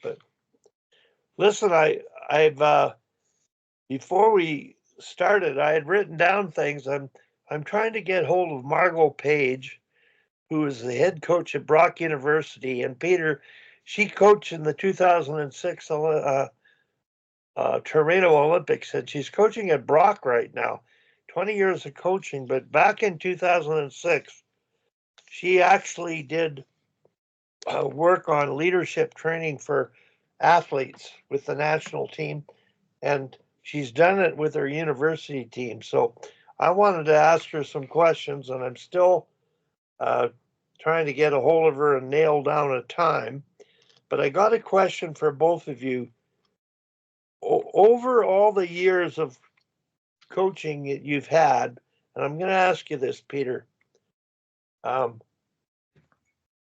But listen, I've before we started, I had written down things. I'm trying to get hold of Margot Page, who is the head coach at Brock University, and Peter. She coached in the 2006 Torino Olympics, and she's coaching at Brock right now. 20 years of coaching, but back in 2006, she actually did work on leadership training for athletes with the national team, and she's done it with her university team. So I wanted to ask her some questions, and I'm still uh, trying to get a hold of her and nail down a time. But I got a question for both of you. Over all the years of coaching that you've had, and I'm going to ask you this, Peter. Um,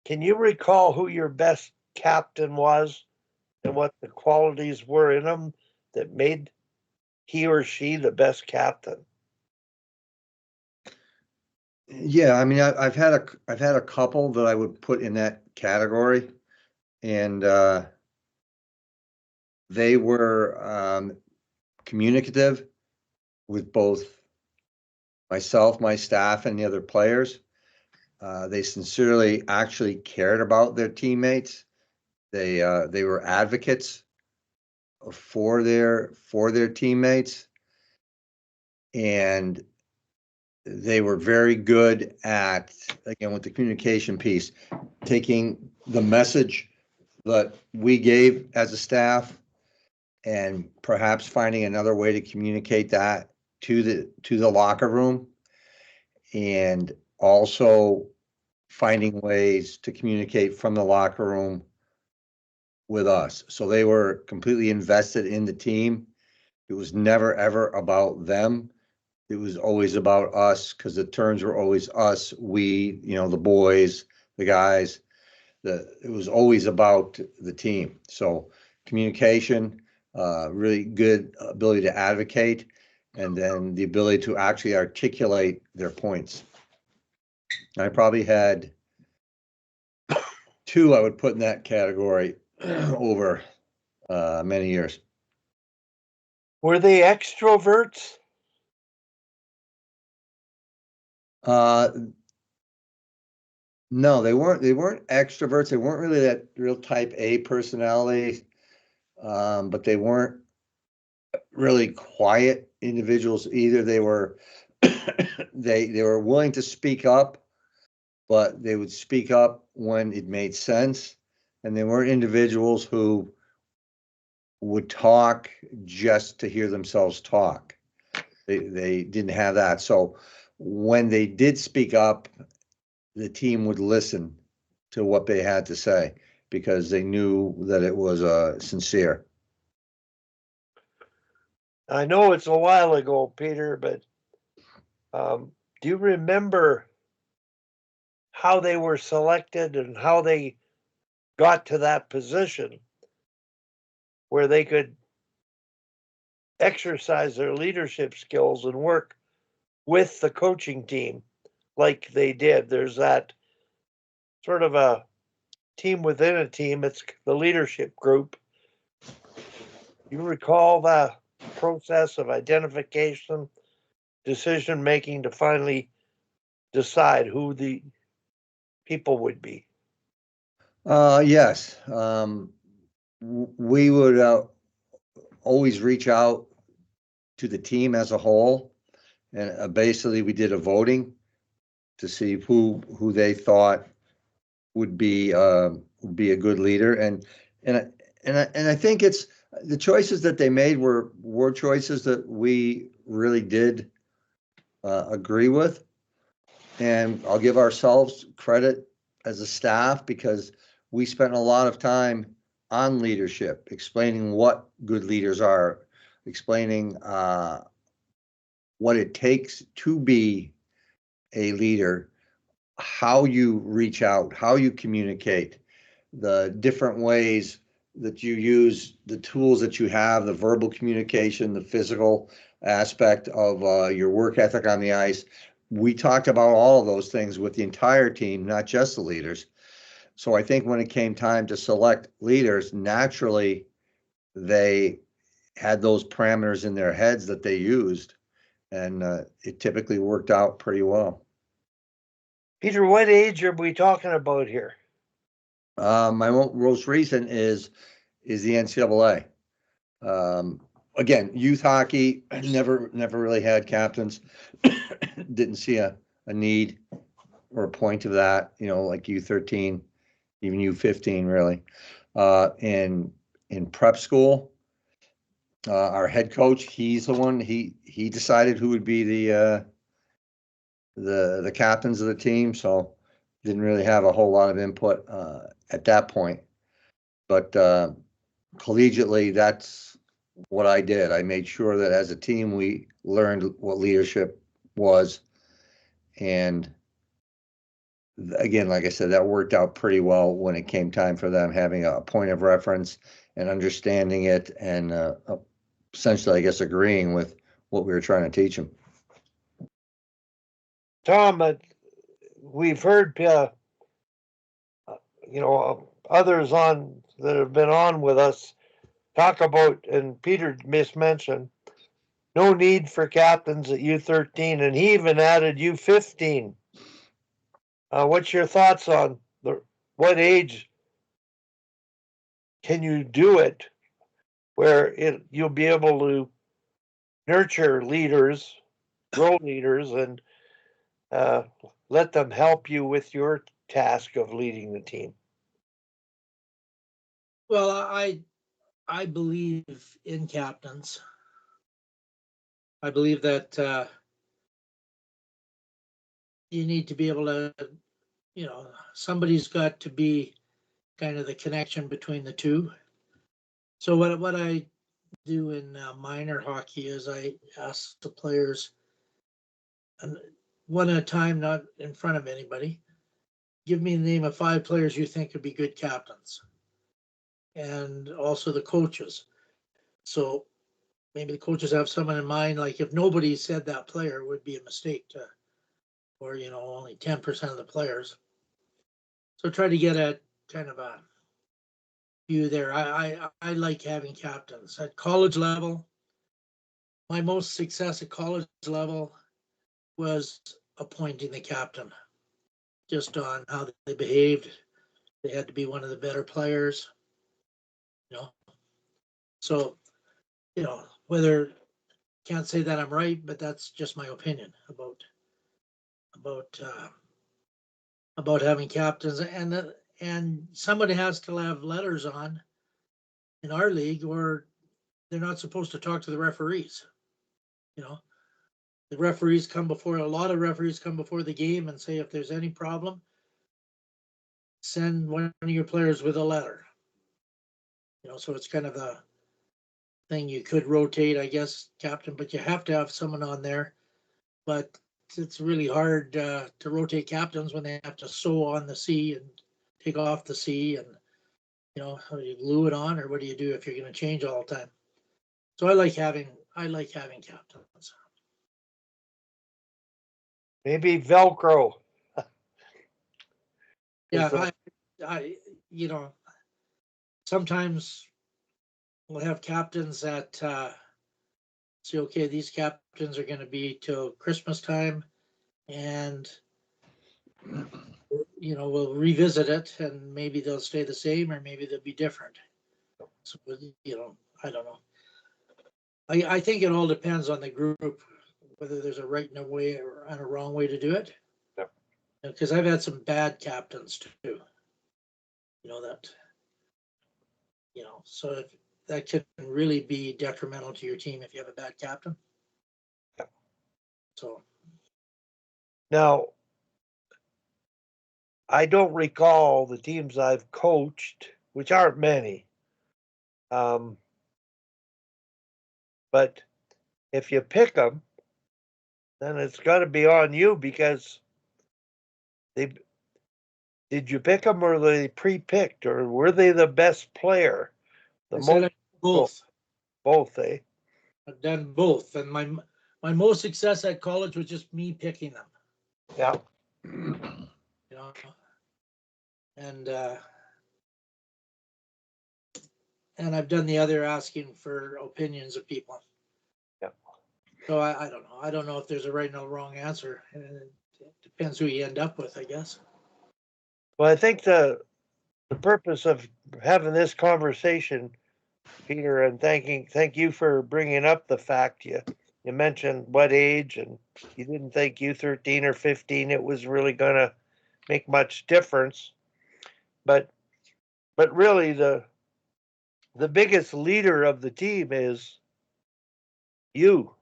can you recall who your best captain was and what the qualities were in him that made he or she the best captain? Yeah, I mean, I've had a couple that I would put in that category, and they were communicative with both myself, my staff, and the other players. They sincerely actually cared about their teammates. They were advocates for their teammates, and they were very good at, again, with the communication piece, taking the message that we gave as a staff and perhaps finding another way to communicate that to the locker room, and also finding ways to communicate from the locker room with us. So they were completely invested in the team. It was never ever about them. It was always about us, because the terms were always us, we, the boys, the guys. It was always about the team. So communication, really good ability to advocate, and then the ability to actually articulate their points. I probably had two I would put in that category over many years. Were they extroverts? No, they weren't. They weren't extroverts. They weren't really that real type A personality, but they weren't really quiet individuals either. They were they were willing to speak up, but they would speak up when it made sense, and they weren't individuals who would talk just to hear themselves talk. They didn't have that. So when they did speak up, the team would listen to what they had to say because they knew that it was sincere. I know it's a while ago, Peter, but do you remember how they were selected and how they got to that position where they could exercise their leadership skills and work with the coaching team like they did? There's that sort of a team within a team, it's the leadership group. You recall the process of identification, decision making to finally decide who the people would be? Yes. We would always reach out to the team as a whole, and basically we did a voting to see who they thought would be a good leader, and I think it's the choices that they made were choices that we really did agree with, and I'll give ourselves credit as a staff because we spent a lot of time on leadership, explaining what good leaders are, explaining what it takes to be a leader, how you reach out, how you communicate, the different ways that you use the tools that you have, the verbal communication, the physical aspect of your work ethic on the ice. We talked about all of those things with the entire team, not just the leaders. So I think when it came time to select leaders, naturally, they had those parameters in their heads that they used, and it typically worked out pretty well. Peter, what age are we talking about here? My most recent is the NCAA. Again, youth hockey never really had captains. Didn't see a need or a point of that, like U13, even U15 really. In prep school, our head coach, he's the one, he decided who would be the captains of the team, so didn't really have a whole lot of input at that point. But collegiately, that's what I did. I made sure that as a team, we learned what leadership was. And again, like I said, that worked out pretty well when it came time for them having a point of reference and understanding it and essentially, I guess, agreeing with what we were trying to teach them. Tom, we've heard, others on that have been on with us talk about, and Peter mismentioned, no need for captains at U13, and he even added U15. What's your thoughts on what age can you do it where you'll be able to nurture leaders, grow leaders, and let them help you with your task of leading the team? Well, I believe in captains. I believe that you need to be able to, somebody's got to be kind of the connection between the two. So what I do in minor hockey is I ask the players, and one at a time, not in front of anybody, give me the name of 5 players you think would be good captains, and also the coaches. So maybe the coaches have someone in mind, like if nobody said that player, would be a mistake or only 10% of the players. So try to get a kind of a view there. I like having captains at college level. My most success at college level was appointing the captain, just on how they behaved. They had to be one of the better players, So, whether, can't say that I'm right, but that's just my opinion about having captains, and somebody has to have letters on in our league, or they're not supposed to talk to the referees. The referees come before, a lot of referees come before the game and say, if there's any problem, send one of your players with a letter. So it's kind of a thing. You could rotate, I guess, captain, but you have to have someone on there. But it's really hard to rotate captains when they have to sew on the C and take off the C, and how do you glue it on, or what do you do if you're going to change all the time? So I like having captains. Maybe Velcro. Yeah, I sometimes we'll have captains that say, okay, these captains are going to be till Christmas time, and we'll revisit it, and maybe they'll stay the same, or maybe they'll be different. So I don't know. I think it all depends on the group, whether there's a right and a way or a wrong way to do it. Yep. Because I've had some bad captains too. So if that can really be detrimental to your team if you have a bad captain. Yep. So now, I don't recall the teams I've coached, which aren't many. But if you pick them, then it's got to be on you, because did you pick them, or were they pre-picked, or were they the best player? Both. Both, eh? I've done both, and my most success at college was just me picking them. Yeah. And I've done the other asking for opinions of people. Yeah. So I don't know. I don't know if there's a right and a wrong answer. It depends who you end up with, I guess. Well, I think the purpose of having this conversation, Peter, and thank you for bringing up the fact you mentioned what age, and you didn't think U13 or 15 it was really going to make much difference, but really the biggest leader of the team is you,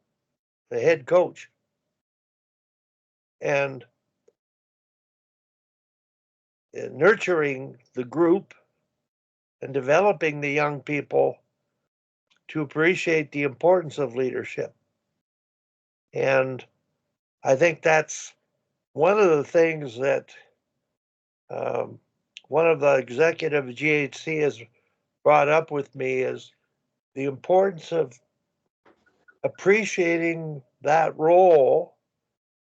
the head coach, and nurturing the group and developing the young people to appreciate the importance of leadership. And I think that's one of the things that one of the executive GHC has brought up with me is the importance of appreciating that role,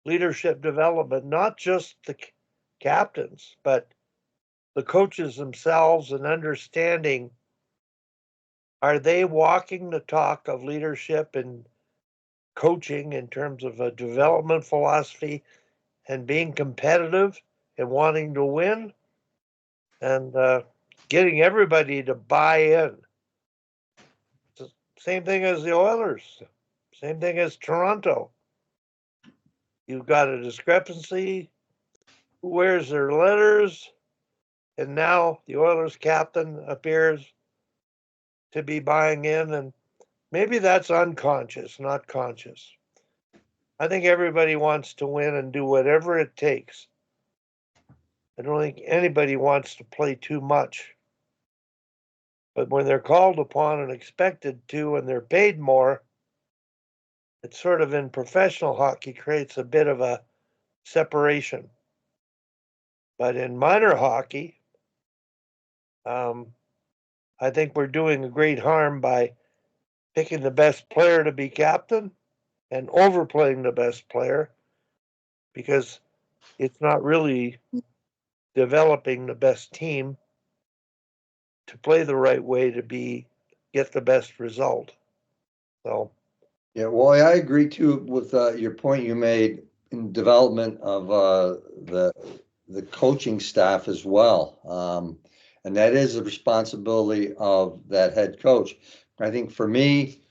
leadership development, not just the captains, but the coaches themselves, and understanding, are they walking the talk of leadership and coaching in terms of a development philosophy and being competitive and wanting to win, and getting everybody to buy in. It's the same thing as the Oilers, same thing as Toronto. You've got a discrepancy, who wears their letters, and now the Oilers captain appears to be buying in, and maybe that's unconscious, not conscious. I think everybody wants to win and do whatever it takes. I don't think anybody wants to play too much. But when they're called upon and expected to, and they're paid more, it sort of, in professional hockey, creates a bit of a separation. But in minor hockey, I think we're doing a great harm by picking the best player to be captain and overplaying the best player, because it's not really developing the best team to play the right way to get the best result. So Yeah, well, I agree too with your point you made in development of the coaching staff as well. And that is the responsibility of that head coach. I think for me,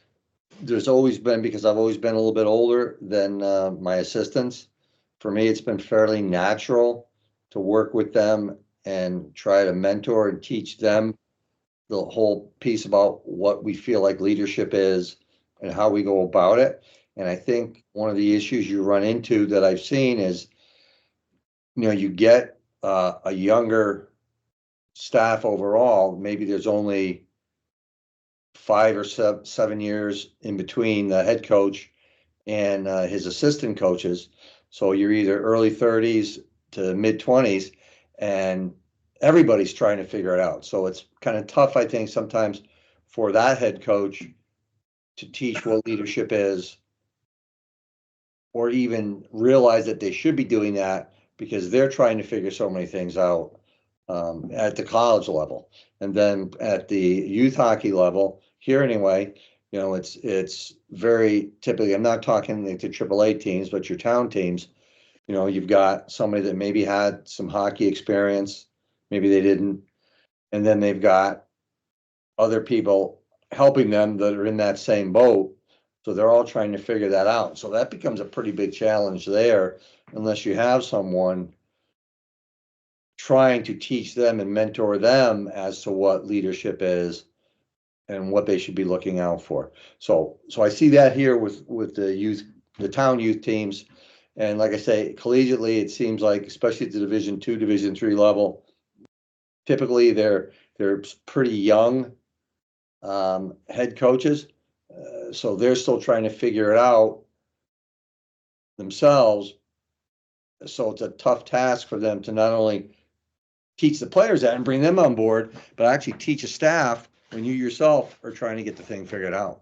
there's always been, because I've always been a little bit older than my assistants, for me, it's been fairly natural to work with them and try to mentor and teach them the whole piece about what we feel like leadership is and how we go about it. And I think one of the issues you run into that I've seen is, you get a younger staff overall, maybe there's only 5 or 7 years in between the head coach and his assistant coaches. So you're either early 30s to mid 20s, and everybody's trying to figure it out. So it's kind of tough, I think, sometimes for that head coach to teach what leadership is, or even realize that they should be doing that, because they're trying to figure so many things out at the college level. And then at the youth hockey level, here anyway, it's very typically, I'm not talking like the AAA teams, but your town teams, you've got somebody that maybe had some hockey experience, maybe they didn't, and then they've got other people helping them that are in that same boat. So they're all trying to figure that out. So that becomes a pretty big challenge there, unless you have someone trying to teach them and mentor them as to what leadership is and what they should be looking out for. So I see that here with the youth, the town youth teams. And like I say, collegiately, it seems like, especially at the Division II, Division III level, typically they're pretty young head coaches. So they're still trying to figure it out themselves. So it's a tough task for them to not only teach the players that and bring them on board, but actually teach a staff when you yourself are trying to get the thing figured out.